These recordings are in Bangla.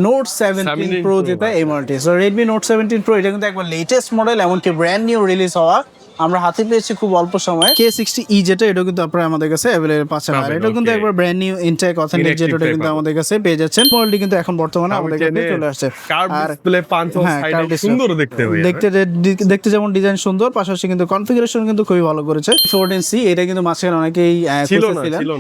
নোট 17 প্রো যেটা এই মডেলটি। সো রেডমি নোট 17 প্রো এটা কিন্তু একবার লেটেস্ট মডেল, এমনকি ব্র্যান্ড নিউ রিলিজ হওয়া, আমরা হাতে পেয়েছি খুব অল্প সময়ে। K60E যেটা এটা কিন্তু আপনারা আমাদের কাছে अवेलेबल পাচ্ছেন, আর এটা কিন্তু একবার ব্র্যান্ড নিউ ইনটেক অথেন্টিক যেটা কিন্তু আমাদের কাছে পেয়ে যাচ্ছেন। মডেলটি কিন্তু এখন বর্তমানে আমাদের কাছে চলে আসছে। আর ডিসপ্লে পাঁচও সাইডে সুন্দর দেখতে হয়, দেখতে যেমন ডিজাইন সুন্দর, পাশাপাশি কিন্তু কনফিগারেশন কিন্তু খুবই ভালো করেছে। 14C এটা কিন্তু মাঝখানে অনেকেই ছিল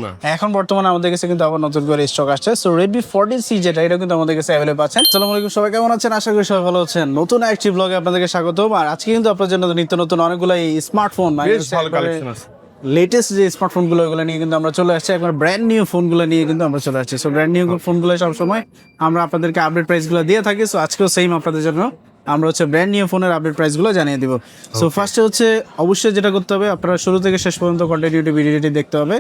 না, এখন বর্তমানে আমাদের কাছে কিন্তু আবার নতুন করে স্টক আসছে। সো Redmi 14C যেটা এটা কিন্তু আমাদের কাছে अवेलेबल পাচ্ছেন। আসসালামু আলাইকুম, সবাই কেমন আছেন? আশা করি সবাই ভালো আছেন। নতুন একটি ব্লগে আপনাদেরকে স্বাগতম। আর আজকে কিন্তু আপনাদের জন্য নিত্য নতুন অনেকগুলো স্মার্টফোন, ভালো কালেকশন আছে। লেটেস্ট যে স্মার্টফোনগুলো ওগুলো নিয়ে কিন্তু আমরা চলে আসছি, একবার ব্র্যান্ড নিউ ফোনগুলো নিয়ে কিন্তু আমরা চলে আসছি। সো ব্র্যান্ড নিউ ফোনগুলো সবসময় আমরা আপনাদেরকে আপডেট প্রাইসগুলো দিয়ে থাকি। সো আজকেও সেম আপনাদের জন্য আমরা হচ্ছে ব্র্যান্ড নিউ ফোনের আপডেট প্রাইসগুলো জানিয়ে দিব। সো ফার্স্টে হচ্ছে অবশ্যই যেটা করতে হবে, আপনারা শুরু থেকে শেষ পর্যন্ত কন্টিনিউটি ভিডিওটি দেখতে হবে।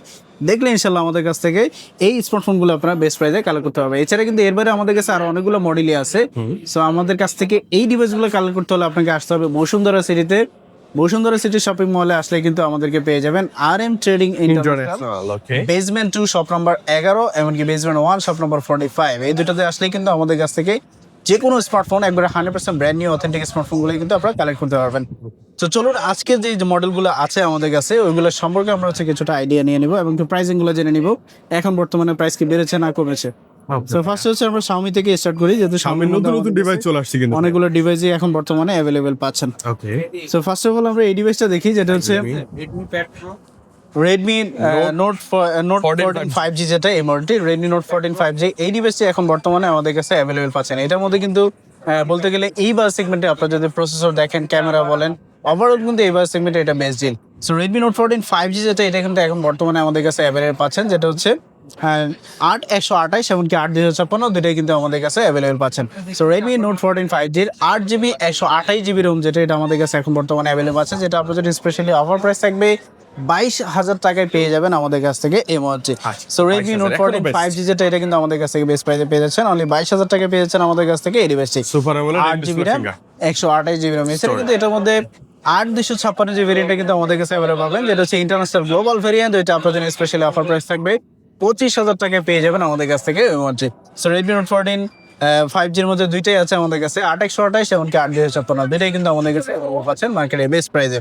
দেখলে ইনশাল্লাহ আমাদের কাছ থেকে এই স্মার্টফোনগুলো আপনারা বেস্ট প্রাইসে কালেক্ট করতে হবে। এছাড়া কিন্তু এর বাইরে আমাদের কাছে আরো অনেকগুলো মডেলই আছে। সো আমাদের কাছ থেকে এই ডিভাইসগুলো কালেক্ট করতে হলে আপনাকে আসতে হবে বসুন্ধরা সিটিতে। বসুন্ধরা সিটি শপিং মলে আসলে কিন্তু আমাদেরকে পেয়ে যাবেন RM trading international, basement 2 shop number 11, এমনকি বেসমেন্ট 1 শপ নাম্বার 45। এই দুটোতে আসলে কিন্তু আমাদের কাছ থেকে যে কোনো স্মার্টফোন একবারে 100% ব্র্যান্ড নিউ অথেন্টিক স্মার্টফোনগুলো কিন্তু আপনারা কালেক্ট করতে পারবেন। তো চলুন আজকে যে মডেলগুলো আছে আমাদের কাছে ওইগুলো সম্পর্কে আমরা হচ্ছে কিছুটা আইডিয়া নিয়ে নিব এবং প্রাইসিংগুলো জেনে নিব। এখন বর্তমানে প্রাইস কি বেড়েছে না কমেছে। সো ফার্স্ট হচ্ছে আমরা Xiaomi থেকে স্টার্ট করি, যেহেতু Xiaomi নতুন ডিভাইস চলে আসছে, কিন্তু অনেকগুলো ডিভাইসই এখন বর্তমানে अवेलेबल পাচ্ছেন। ওকে, সো ফার্স্ট অফ অল আমরা এই ডিভাইসটা দেখি, যেটা হচ্ছে Redmi Note 14 5G যেটা এই মডেলটি, Redmi Note 14 5G এই ডিভাইসটি এখন বর্তমানে আমাদের কাছে अवेलेबल পাচ্ছেন। এটার মধ্যে কিন্তু বলতে গেলে এই বাস সেগমেন্টে আপনারা যদি প্রসেসর দেখেন, ক্যামেরা বলেন, ওভারঅল কিন্তু এই বাস সেগমেন্টে এটা best deal. So Redmi Note 14 5G যেটা এটা কিন্তু এখন বর্তমানে আমাদের কাছে अवेलेबल পাচ্ছেন, যেটা হচ্ছে 8/128 এমনকি 8/256 দুটাই কিন্তু আমাদের কাছে अवेलेबल পাচ্ছেন। So Redmi Note 14 5G 8GB 128GB ROM যেটা এটা আমাদের কাছে এখন বর্তমানে अवेलेबल আছে, যেটা আপনাদের জন্য স্পেশালি অফার প্রাইস থাকবে 22,000 টাকায় পেয়ে যাবেন আমাদের কাছ থেকে এই মডেলটি। সো Redmi Note 14 5G যেটা এটা কিন্তু আমাদের কাছ থেকে বেস্ট প্রাইসে পেয়ে যাচ্ছেন, অনলি 22,000 টাকায় পেয়ে যাচ্ছেন আমাদের কাছ থেকে এই ডিভাইসটি। Super AMOLED 8GB RAM 128GB ROM। এছাড়া কিন্তু এটার মধ্যে 8/256GB ভেরিয়েন্টটা কিন্তু আমাদের কাছে अवेलेबल পাবেন, যেটা হচ্ছে ইন্টারন্যাশনাল গ্লোবাল ভেরিয়েন্ট। এটা আপনাদের জন্য স্পেশালি অফার প্রাইস থাকবে 25,000 টাকায় পেয়ে যাবেন আমাদের কাছ থেকে এই মডেলটি। সো Redmi Note 14 5G এর মধ্যে দুইটাই আছে আমাদের কাছে, 8/128 এমনকি 8/256 দুইটাই কিন্তু আমাদের কাছে পাচ্ছেন মার্কেটে বেস্ট প্রাইসে।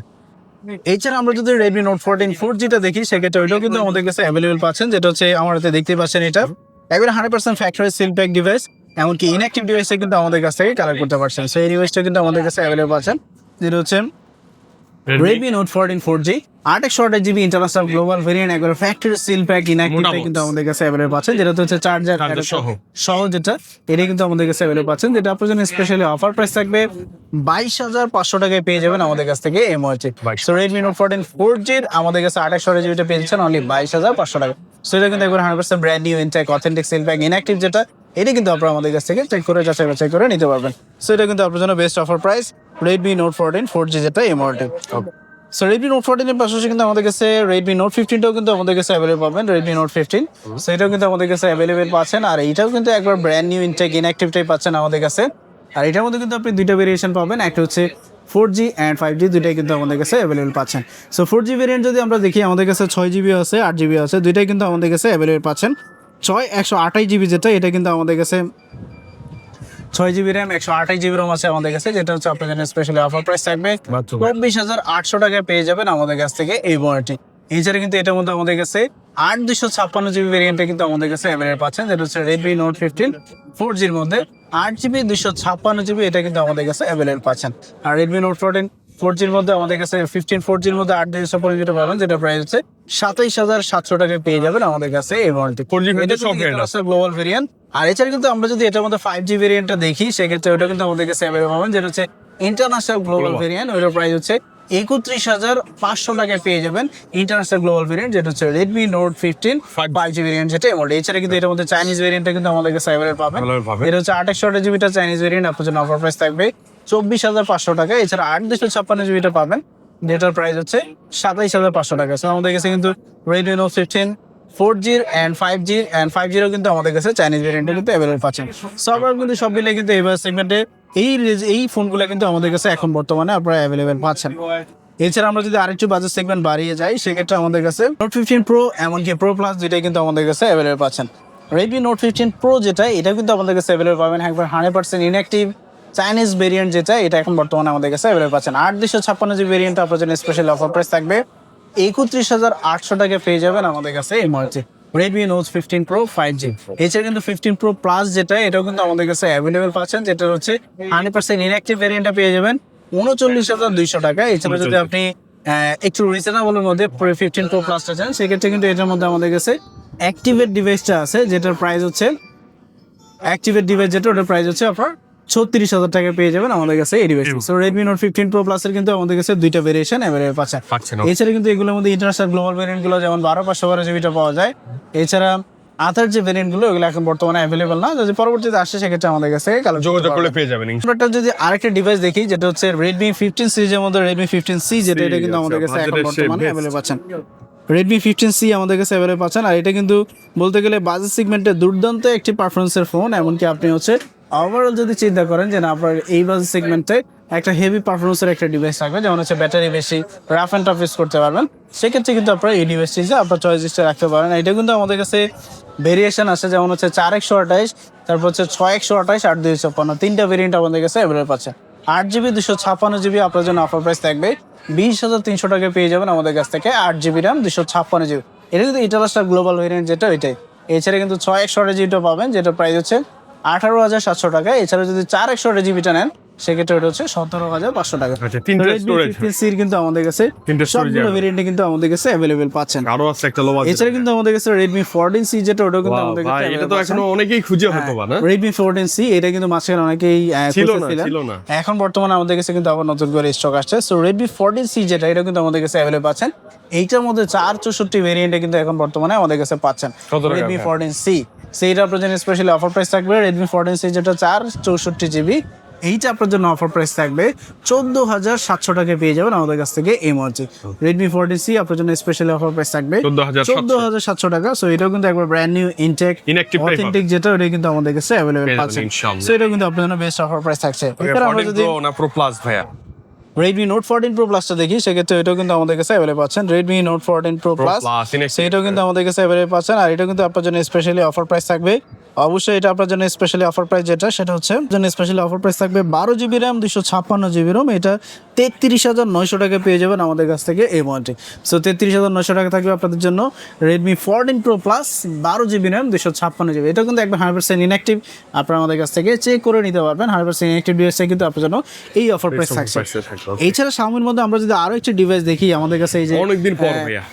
এছাড়া আমরা যদি Redmi Note 14 4G টা দেখি, সেক্ষেত্রে ওইটাও কিন্তু আমাদের কাছে अवेलेबल পাচ্ছেন, যেটা হচ্ছে আমার হাতে দেখতেই পাচ্ছেন। এটা একবারে 100% ফ্যাক্টরি সিল প্যাক ডিভাইস, এমনকি ইনঅ্যাক্টিভ ডিভাইসে কিন্তু আমাদের কাছ থেকে কালেক্ট করতে পারছেন। সো এই ডিভাইসটা কিন্তু আমাদের কাছে अवेलेबल পাচ্ছেন, যেটা হচ্ছে Redmi Note 14 4G 8/128GB international global variant, একবারে ফ্যাক্টরি সিল প্যাক ইনঅ্যাক্টিভ কিন্তু আমাদের কাছে अवेलेबल পাচ্ছেন, যেটা হচ্ছে চার্জার সহ যেটা এটা কিন্তু আমাদের কাছে अवेलेबल পাচ্ছেন, যেটা আপনার জন্য স্পেশালি অফার প্রাইস থাকবে 22,500 টাকায় পেয়ে যাবেন আমাদের কাছ থেকে এই মডেলটি। সো Redmi Note 14 4G আমাদের কাছে 8/128GB টা পেয়ে যাচ্ছেন অনলি 22,500 টাকা। সো এটা কিন্তু একবার 100% brand new intact authentic seal pack inactive যেটা এটা কিন্তু আপনারা আমাদের কাছ থেকে চেক করে যাচাই বাছাই করে নিতে পারবেন। সো এটা কিন্তু আপনার জন্য best offer price Redmi Note 14 4G যেটা এই মডেলটি। সো Redmi Note 14 এর পাশাপাশি কিন্তু আমাদের কাছে Redmi Note 15 টাও কিন্তু আমাদের কাছে अवेलेबल পাবেন, Redmi Note 15 সো এটাও কিন্তু আমাদের কাছে अवेलेबल পাচ্ছেন। আর এটাও কিন্তু একবার ব্র্যান্ড নিউ ইনটেক ইনঅ্যাক্টিভটাই পাচ্ছেন আমাদের কাছে। আর এটার মধ্যে কিন্তু আপনি দুইটা ভেরিয়েশন পাবেন, একটা হচ্ছে 4G and 5G দুইটাই কিন্তু আমাদের কাছে अवेलेबल পাচ্ছেন। সো 4G ভেরিয়েন্ট যদি আমরা দেখি, আমাদের কাছে 6GB আছে 8GB আছে, দুইটাই কিন্তু আমাদের কাছে अवेलेबल পাচ্ছেন। 128GB যেটা এটা কিন্তু আমাদের কাছে 6GB RAM 128GB ROM আছে আমাদের কাছে, যেটা হচ্ছে আপনার জন্য স্পেশালি অফার প্রাইস থাকবে 24,800 টাকায় পেয়ে যাবেন আমাদের কাছ থেকে এই মডেলটি। এছাড়া কিন্তু এটার মধ্যে আমাদের কাছে 8/256GB ভেরিয়েন্টটা কিন্তু আমাদের কাছে अवेलेबल পাচ্ছেন, যেটা হচ্ছে Redmi Note 15 4G এর মধ্যে 8GB 256GB এটা কিন্তু আমাদের কাছে अवेलेबल পাচ্ছেন। আর Redmi Note 14 4G এর মধ্যে আমাদের কাছে 15 4G এর মধ্যে 8/256 যেটা পাবেন, যেটা প্রাইস হচ্ছে 27,700 টাকায় পেয়ে যাবেন আমাদের কাছে এই মডেলটি। এটা গ্লোবাল ভেরিয়েন্ট। আর এছাড়া কিন্তু আমরা যদি এটার মধ্যে 5G ভেরিয়েন্টটা দেখি, সেক্ষেত্রে ওটা কিন্তু আমাদের কাছে अवेलेबल পাবেন, যেটা হচ্ছে ইন্টারন্যাশনাল গ্লোবাল ভেরিয়েন্ট। ওইটার প্রাইস হচ্ছে 31,500 টাকায় পেয়ে যাবেন ইন্টারন্যাশনাল গ্লোবাল ভেরিয়েন্ট, যেটা হচ্ছে Redmi Note 15 5G ভেরিয়েন্ট যেটা এই মডেল। এছাড়া কিন্তু এটার মধ্যে চাইনিজ ভেরিয়েন্টটা কিন্তু আমাদের কাছে अवेलेबल পাবেন, এটা হচ্ছে 8/128GB টা চাইনিজ ভেরিয়েন্ট, আপনার জন্য অফার প্রাইস থাকবে 24,500 টাকা। এছাড়া 8/256GB টা পাবেন, যেটার প্রাইস হচ্ছে 27,500 টাকা। সো আমাদের কাছে কিন্তু Redmi Note 15 4G and 5G এরও কিন্তু আমাদের কাছে চাইনিজ ভেরিয়েন্টে কিন্তু अवेलेबल পাচ্ছেন। সো আপনারা কিন্তু সব মিলে কিন্তু এবার সেগমেন্টে এই ফোনগুলো কিন্তু আমাদের কাছে এখন বর্তমানে আপনারা अवेलेबल পাচ্ছেন। এছাড়া আমরা যদি আরেকটু বাজেট সেগমেন্ট বাড়িয়ে যাই, সেক্ষেত্রে আমাদের কাছে Note 15 Pro এমনকি Pro Plus দুইটাই কিন্তু আমাদের কাছে अवेलेबल পাচ্ছেন। Redmi Note 15 Pro যেটা, এটা কিন্তু আমাদের কাছে অ্যাভেলেবল পাবেন একবার 100% ইনঅ্যাক্টিভ চাইনিজ ভেরিয়েন্ট যেটা, এটা এখন বর্তমানে আমাদের কাছে অ্যাভেলেবল পাচ্ছেন। 8/256 জিবি ভেরিয়েন্ট আপনার জন্য স্পেশাল অফার প্রাইস থাকবে 31,800 টাকা পেয়ে যাবেন আমাদের কাছে এই মুহূর্তে Redmi Note 15 Pro 5G। এছাড়া কিন্তু 15 Pro Plus যেটা, এটাও কিন্তু আমাদের কাছে অ্যাভেলেবল পাচ্ছেন, যেটা হচ্ছে 100% ইনঅ্যাক্টিভ ভেরিয়েন্টটা পেয়ে যাবেন 39,200 টাকা। এছাড়া যদি আপনি একটু রিজনেবলের মধ্যে 15 Pro Plus টা চান, সেক্ষেত্রে কিন্তু এটার মধ্যে আমাদের কাছে অ্যাক্টিভেট ডিভাইসটা আছে, যেটার প্রাইস হচ্ছে অ্যাক্টিভেট ডিভাইস যেটা, ওটার প্রাইস হচ্ছে আপনার 36,000 টাকা পেয়ে যাবেন আমাদের কাছে এই device. So Redmi Note 15 Pro Plus এর কিন্তু আমাদের কাছে দুইটা ভেরিয়েশন অ্যাভেলেবল পাচ্ছেন। এছাড়া কিন্তু এগুলোর মধ্যে ইন্টারন্যাশনাল গ্লোবাল ভেরিয়েন্ট গুলো যেমন 12/512 জিবিটা পাওয়া যায়। এছাড়া আদার যে ভেরিয়েন্ট গুলো, ওগুলো এখন বর্তমানে অ্যাভেলেবল না, যদি পরবর্তীতে আসে সেক্ষেত্রে আমাদের কাছে যোগাযোগ করলে পেয়ে যাবেন। আমরা যদি আরেকটা ডিভাইস দেখি, যেটা হচ্ছে Redmi 15 সিরিজের মধ্যে Redmi 15C যেটা, এটা কিন্তু আমাদের কাছে এখন বর্তমানে অ্যাভেলেবল পাচ্ছেন। Redmi 15C আমাদের কাছে অ্যাভেলেবল পাচ্ছেন, আর এটা কিন্তু বলতে গেলে বাজেট সেগমেন্টে দুর্দান্ত একটি পারফরমেন্সের ফোন। এমনকি আপনি হচ্ছে ওভারঅল যদি চিন্তা করেন যে না, আপনার এই বাজেট সেগমেন্টে একটা হেভি পারফরমেন্সের একটা ডিভাইস থাকবে, যেমন হচ্ছে ব্যাটারি বেশি, রাফ অ্যান্ড টাফ ইউজ করতে পারবেন, সেক্ষেত্রে কিন্তু আপনারা এই ডিভাইসটি আপনার চয়েস লিস্টে রাখতে পারেন। এটা কিন্তু আমাদের কাছে ভেরিয়েশন আছে, যেমন হচ্ছে 4/128, তারপর হচ্ছে 6/128, 8/256, তিনটা ভেরিয়েন্ট আমাদের কাছে অ্যাভেলেবল পাচ্ছে। 8GB 256GB আপনার জন্য অফার প্রাইস থাকবে 20,300 টাকা পেয়ে যাবেন আমাদের কাছ থেকে। 8GB RAM 256GB, এটা কিন্তু ইন্টারন্যাশনাল গ্লোবাল ভেরিয়েন্ট যেটা, ওইটাই। এছাড়া কিন্তু 6/128GBটা পাবেন, যেটা প্রাইস হচ্ছে 18,700 টাকা। এছাড়া যদি 4/128GBটা নেন, সেক্ষেত্রে ওটা হচ্ছে 17,500 টাকা। আচ্ছা, তিনটা স্টোরেজ কিন্তু আমাদের কাছে সবগুলো ভেরিয়েন্টে কিন্তু আমাদের কাছে অ্যাভেলেবল পাচ্ছেন। আরো আছে একটা লো বাজেট। এছাড়া কিন্তু আমাদের কাছে Redmi 14C যেটা, ওটাও কিন্তু আমাদের কাছে ভাই, এটা তো এখনো অনেকেই খুঁজে হয়তো বা না। Redmi 14C, এটা কিন্তু মাঝখানে অনেকেই ছিল খুঁজেছিলেন। না। এখন বর্তমানে আমাদের কাছে কিন্তু আবার নতুন করে স্টক আসছে। সো Redmi 14C যেটা, এটা কিন্তু আমাদের কাছে অ্যাভেলেবল পাচ্ছেন। এইটার মধ্যে 464 ভেরিয়েন্টে কিন্তু এখন বর্তমানে আমাদের কাছে পাচ্ছেন Redmi 14C। সেইটা আপনার জন্য স্পেশালি অফার প্রাইস থাকবে Redmi 14C যেটা 464GB, এইটা আপনার জন্য অফার প্রাইস থাকবে 14,700 টাকা পেয়ে যাবেন আমাদের কাছ থেকে এই মুহূর্তে। Redmi 14C আপনার জন্য স্পেশালি অফার প্রাইস থাকবে 14,700 টাকা। সো এটাও কিন্তু একবার ব্র্যান্ড নিউ ইনটেক অথেন্টিক যেটা, ওটা কিন্তু আমাদের কাছে অ্যাভেলেবল পাচ্ছেন। সো এটা কিন্তু আপনার জন্য বেস্ট অফার প্রাইস থাকছে। এছাড়া আমরা যদি Pro Plus ভাইয়া Redmi Note 14 Pro Plus টা দেখি, সেক্ষেত্রে এটাও কিন্তু আমাদের কাছে অ্যাভেলেবল পাচ্ছেন। Redmi Note 14 Pro Plus, সেটাও কিন্তু আমাদের কাছে অ্যাভেলেবল পাচ্ছেন। আর এটা কিন্তু আপনার জন্য স্পেশালি অফার প্রাইস থাকবে, অবশ্যই এটা আপনার জন্য স্পেশালি অফার প্রাইস যেটা, সেটা হচ্ছে জন্য স্পেশালি অফার প্রাইস থাকবে 12GB RAM 256GB ROM, এটা 33,900 টাকা পেয়ে যাবেন আমাদের কাছ থেকে এই মুহূর্তে। সো 33,900 টাকা থাকবে আপনাদের জন্য Redmi 14 Pro Plus 12GB RAM 256GB। এটা কিন্তু একবার 100% ইনঅ্যাক্টিভ, আপনারা আমাদের কাছ থেকে চেক করে নিতে পারবেন। 100% ইনঅ্যাক্টিভ ডিভাইসটা কিন্তু আপনার জন্য এই অফার প্রাইস থাকছে। এছাড়া Xiaomiর মধ্যে আমরা যদি আরো একটি ডিভাইস দেখি আমাদের কাছে, এই যে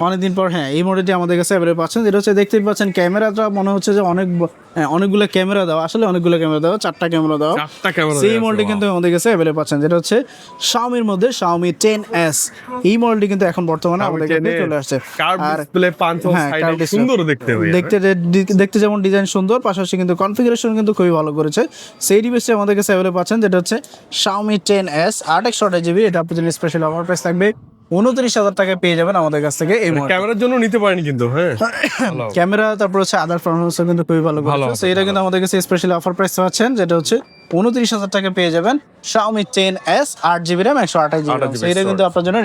অনেকদিন পর এই মডেলটি আমাদের কাছে অ্যাভেলেবল পাচ্ছেন, যেটা হচ্ছে দেখতেই পাচ্ছেন ক্যামেরাটা মনে হচ্ছে যে অনেকগুলো ক্যামেরা দেওয়া, আসলে অনেকগুলো ক্যামেরা দেওয়া, 4টা ক্যামেরা দেওয়া। সেই মডেলটি কিন্তু আমাদের কাছে অ্যাভেলেবল পাচ্ছেন, যেটা হচ্ছে Xiaomiর মধ্যে Xiaomi 10S। এই মডেলটি কিন্তু এখন বর্তমানে আমাদের কাছে চলে আসছে। আর ডিসপ্লে সুন্দর দেখতে যেমন ডিজাইন সুন্দর, পাশাপাশি কিন্তু কনফিগারেশন কিন্তু খুবই ভালো করেছে। সেই ডিভাইসটি আমাদের কাছে অ্যাভেলেবল পাচ্ছেন, যেটা হচ্ছে Xiaomi 10S 8/128GB। এটা আপনার জন্য স্পেশাল অফার প্রাইস থাকবে 29,000 টাকা পেয়ে যাবেন আমাদের কাছ থেকে এই মুহূর্তে। ক্যামেরার জন্য নিতে পারেন কিন্তু, হ্যাঁ ক্যামেরা, তারপর হচ্ছে আদার পারফরম্যান্স কিন্তু খুবই ভালো করেছে। সো এটা কিন্তু আমাদের কাছে স্পেশালি অফার প্রাইস পাচ্ছেন, যেটা হচ্ছে 29,000 টাকা পেয়ে যাবেন Xiaomi 10S 8GB RAM 128GB। এটা কিন্তু আপনার জন্য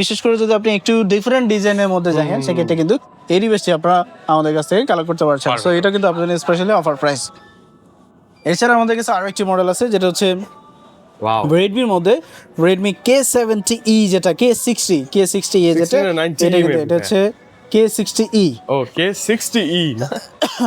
বিশেষ করে যদি আপনি একটু ডিফারেন্ট ডিজাইনের মধ্যে যান, সেক্ষেত্রে কিন্তু এই ডিভাইসটি আপনারা আমাদের কাছ থেকে কালেক্ট করতে পারছেন। সো এটা কিন্তু আপনার জন্য স্পেশালি অফার প্রাইস। এছাড়া আমাদের কাছে আরো একটি মডেল আছে, যেটা হচ্ছে Redmiর মধ্যে Redmi K70E যেটা, K60E যেটা, এটা হচ্ছে K60E। ও K60E,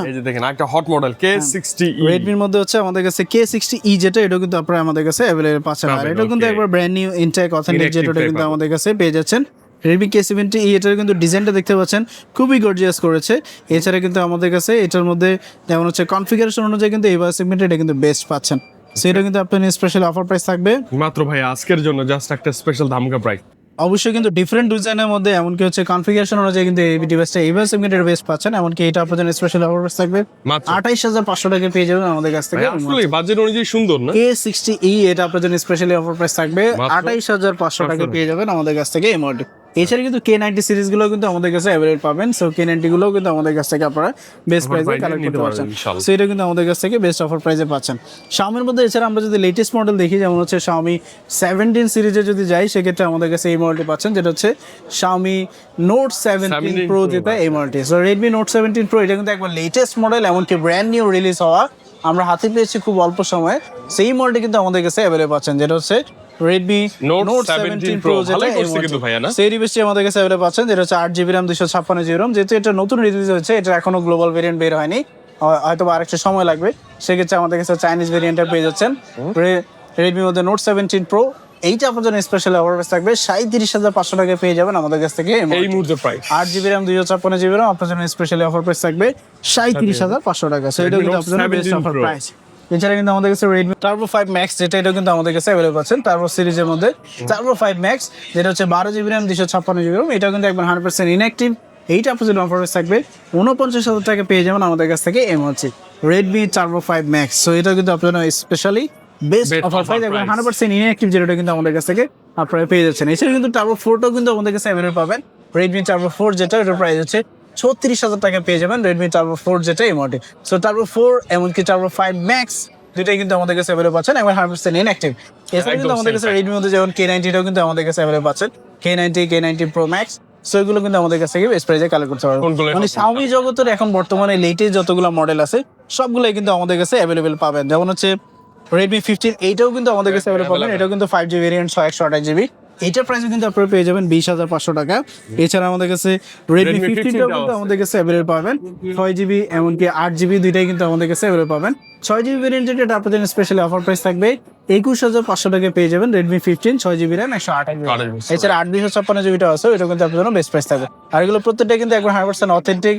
এই যে দেখেন একটা হট মডেল K60E। Redmiর মধ্যে হচ্ছে আমাদের কাছে K60E যেটা, এটা কিন্তু আপনারা আমাদের কাছে অ্যাভেলেবল পাচ্ছেন। আর এটা কিন্তু একবার ব্র্যান্ড নিউ ইনটেক অথেন্টিক যেটা, এটা কিন্তু আমাদের কাছে পেয়ে যাচ্ছেন। Redmi K70E, এটার কিন্তু ডিজাইনটা দেখতে পাচ্ছেন খুবই গর্জিয়াস করেছে। এছাড়া কিন্তু আমাদের কাছে এটার মধ্যে যেমন হচ্ছে কনফিগারেশন অনুযায়ী কিন্তু এই সেগমেন্টে এটা কিন্তু বেস্ট পাচ্ছেন। সেটা কিন্তু আপনার স্পেশাল অফার প্রাইস থাকবে মাত্র ভাই আজকের জন্য জাস্ট একটা স্পেশাল ধামাকা প্রাইস। অবশ্যই কিন্তু ডিফারেন্ট ডিজাইনের মধ্যে, এমনকি হচ্ছে কনফিগারেশন অনুযায়ী কিন্তু এই ডিভাইসটা এই সেগমেন্টের বেস্ট পাচ্ছেন। এমনকি এটা আপনার জন্য স্পেশাল অফার প্রাইস থাকবে 28,500 টাকা পেয়ে যাবেন আমাদের কাছ থেকে। আসলে বাজেট অনুযায়ী সুন্দর না, K60E এটা আপনার জন্য স্পেশালি অফার প্রাইস থাকবে 28,500 টাকা পেয়ে যাবেন আমাদের কাছ থেকে এই মডেল। এছাড়া কিন্তু K90 সিরিজগুলো কিন্তু আমাদের কাছে অ্যাভেলেবল পাবেন। সো K90 গুলোও কিন্তু আমাদের কাছ থেকে আপনারা বেস্ট প্রাইসে price-এ কালেক্ট নিতে করতে পারবেন, পারছেন। ইনশাআল্লাহ। সো এটা কিন্তু আমাদের কাছ থেকে বেস্ট অফার প্রাইসে পাচ্ছেন। Xiaomi-র মধ্যে এছাড়া আমরা যদি লেটেস্ট মডেল দেখি, যেমন হচ্ছে Xiaomi 17 সিরিজে যদি যাই, সেক্ষেত্রে আমাদের কাছে এই মডেলটি পাচ্ছেন, যেটা হচ্ছে Xiaomi Note 17 17 Pro, Pro, যেটা এই মডেলটি। সো Redmi Note 17 Pro এটা কিন্তু একবার লেটেস্ট মডেল, এমনকি ব্র্যান্ড নিউ রিলিজ হওয়া, আমরা হাতে পেয়েছি খুব অল্প সময়ে। সেই মডেলটি কিন্তু আমাদের কাছে অ্যাভেলেবল পাচ্ছেন, যেটা হচ্ছে Redmi Note Note 17 Pro, Pro, যেটা ভালোই এই করছে মডেলটি। কিন্তু ভাইয়া, না? সেই ডিভাইসটি আমাদের কাছে অ্যাভেলেবল পাচ্ছেন, যেটা হচ্ছে 8GB RAM 256GB ROM। যেহেতু এটা নতুন রিলিজ হয়েছে, এটা এখনো গ্লোবাল ভেরিয়েন্ট বের হয়নি, হয়তো বা আরেকটু সময় লাগবে, সেক্ষেত্রে আমাদের কাছে চাইনিজ ভেরিয়েন্টটা পেয়ে যাচ্ছেন। রেডমির মধ্যে Note 17 Pro, এইটা আপনার জন্য স্পেশাল অফার প্রাইস থাকবে 37,500 টাকায় পেয়ে যাবেন আমাদের কাছ থেকে। এই মুহূর্তে price 8GB RAM 256GB ROM আপনার জন্য স্পেশালি অফার প্রাইস থাকবে 37,500 টাকা। সো এটা কিন্তু আপনার জন্য বেস্ট অফার প্রাইস। এছাড়া কিন্তু আমাদের কাছে Redmi Turbo 5 Max, যেটা এটা কিন্তু আমাদের কাছে অ্যাভেলেবল আছেন Turbo সিরিজের মধ্যে। Turbo 5 Max, যেটা হচ্ছে 12GB RAM 256GB ROM, এটা কিন্তু একবার 100% ইনঅ্যাক্টিভ। এইটা আপনার জন্য অফার প্রাইস থাকবে 49,000 টাকা পেয়ে যাবেন আমাদের কাছ থেকে। এম হচ্ছে Redmi Turbo 5 Max। সো এটা কিন্তু আপনার জন্য specially best Best offer offer price, একবার price। 100% ইনঅ্যাক্টিভ, যেটা কিন্তু আমাদের কাছ থেকে আপনারা পেয়ে যাচ্ছেন। এছাড়া কিন্তু Turbo 4টাও কিন্তু আমাদের কাছে অ্যাভেলেবল পাবেন। Redmi Turbo 4, যেটা এটার প্রাইস হচ্ছে 36,000 টাকা পেয়ে যাবেন Redmi Turbo 4, যেটা এই মডেল। সো Turbo 4 এমনকি Turbo 5 Max দুইটাই কিন্তু আমাদের কাছে অ্যাভেলেবল পাচ্ছেন, একবার 100% ইনঅ্যাক্টিভ। এছাড়া কিন্তু একদম আমাদের কাছে same Redmi মধ্যে যেমন K90 টাও কিন্তু আমাদের কাছে অ্যাভেলেবল পাচ্ছেন, K90 Pro Max। সো এগুলো কিন্তু আমাদের কাছ থেকে বেস্ট প্রাইসে কালেক্ট করতে পারবেন। কোনগুলো মানে হবে? Xiaomi জগতের এখন বর্তমানে লেটেস্ট যতগুলো মডেল আছে, সবগুলোই কিন্তু আমাদের কাছে অ্যাভেলেবল পাবেন। যেমন হচ্ছে Redmi 15, এইটাও কিন্তু আমাদের কাছে অ্যাভেলেবল পাবেন। এটাও কিন্তু 5G ভেরিয়েন্ট, 128GB। এইটার প্রাইসও কিন্তু আপনারা পেয়ে যাবেন 20,500 টাকা। এছাড়া আমাদের কাছে Redmi 15টাও কিন্তু আমাদের কাছে অ্যাভেলেবল পাবেন, 6GB এমনকি 8GB দুইটাই কিন্তু আমাদের কাছে অ্যাভেলেবল পাবেন। 6GB ভেরিয়েন্ট, যেটা আপনাদের জন্য স্পেশালি অফার প্রাইস থাকবে 21,500 টাকায় পেয়ে যাবেন Redmi 15 6GB RAM 128GB। এছাড়া 8/256GBটা আছে, এটা কিন্তু আপনার জন্য বেস্ট প্রাইস থাকবে। আর এগুলো প্রত্যেকটা কিন্তু একবার 100% authentic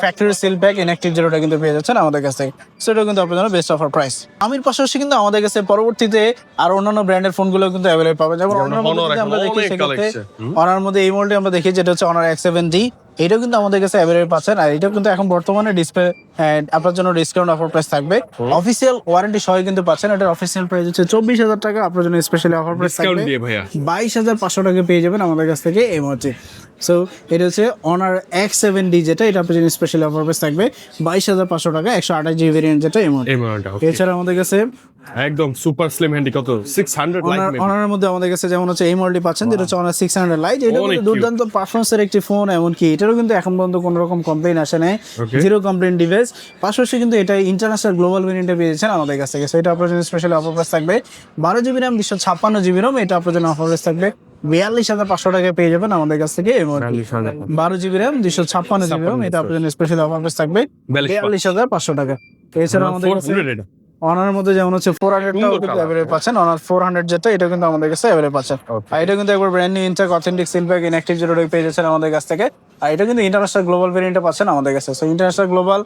factory sell pack inactive, যেটা কিন্তু পেয়ে যাচ্ছেন আমাদের কাছ থেকে। সেটাও কিন্তু আপনার জন্য বেস্ট অফার প্রাইস। আমির পাশাপাশি কিন্তু আমাদের কাছে পরবর্তীতে আর অন্যান্য ব্র্যান্ডের ফোনগুলো কিন্তু অ্যাভেলেবল পাবেন। যেমন Honor মধ্যে যদি আমরা দেখি, অনেক সেক্ষেত্রে collection। Honor মধ্যে এই মডেলটি আমরা দেখি, যেটা হচ্ছে Honor X7D। এটাও কিন্তু আমাদের কাছে অ্যাভেলেবল পাচ্ছেন। আর এটা কিন্তু এখন বর্তমানে ডিসপ্লে আপনার জন্য ডিসকাউন্ট অফার প্রাইস থাকবে, অফিসিয়াল ওয়ারেন্টি সহ কিন্তু পাচ্ছেন। এটার অফিসিয়াল প্রাইস হচ্ছে 24,000 টাকা, আপনার জন্য স্পেশালি অফার প্রাইস ডিসকাউন্ট থাকবে দিয়ে ভাইয়া 22,500 টাকা পেয়ে যাবেন আমাদের কাছ থেকে এই মুহূর্তে। সো এটা হচ্ছে Honor X7D, যেটা এটা আপনার জন্য স্পেশালি অফার প্রাইস থাকবে 22,500 টাকা, 128GB ভেরিয়েন্ট, যেটা এই মুহূর্তে। এই মডেলটা এছাড়া আমাদের কাছে একদম সুপার স্লিম হ্যান্ডি, কত 600 লাইট অনারের মধ্যে আমাদের কাছে যেমন হচ্ছে এই মডেলটি পাচ্ছেন, যেটা হচ্ছে Honor 600 Lite। এটা অনেক কিন্তু দুর্দান্ত পারফরমেন্সের একটি ফোন, এমনকি এটারও কিন্তু এখন পর্যন্ত কোনো রকম কমপ্লেইন আসে নাই, Okay. Zero complain device. পাশাপাশি কিন্তু এটা ইন্টারন্যাশনাল গ্লোবাল ভেরিয়েন্টে পেয়েছেন আমাদের কাছ থেকে। সো এটা আপনার জন্য স্পেশালি অফার প্রাইস থাকবে 12GB RAM 256GB ROM, এটা আপনার জন্য অফার প্রাইস থাকবে 42,500 টাকায় পেয়ে যাবেন আমাদের কাছ থেকে এই model. 12GB RAM 256GB ROM, এটা আপনার জন্য স্পেশালি অফার প্রাইস থাকবে 42,500 টাকা। এছাড়া আমাদের কাছে 400 এটা অনারের মধ্যে যেমন হচ্ছে 400টাও সুন্দর কিন্তু colour। অ্যাভেলেবল পাচ্ছেন, অনার 400 যেটা, এটা কিন্তু আমাদের কাছে অ্যাভেলেবল পাচ্ছেন। আর এটা কিন্তু একবার brand new intact authentic seal pack inactive, যেটা পেয়ে যাচ্ছেন আমাদের কাছ থেকে। আর এটা কিন্তু ইন্টারন্যাশনাল গ্লোবাল ভেরিয়েন্টে পাচ্ছেন আমাদের কাছে। সো ইন্টারন্যাশনাল গ্লোবাল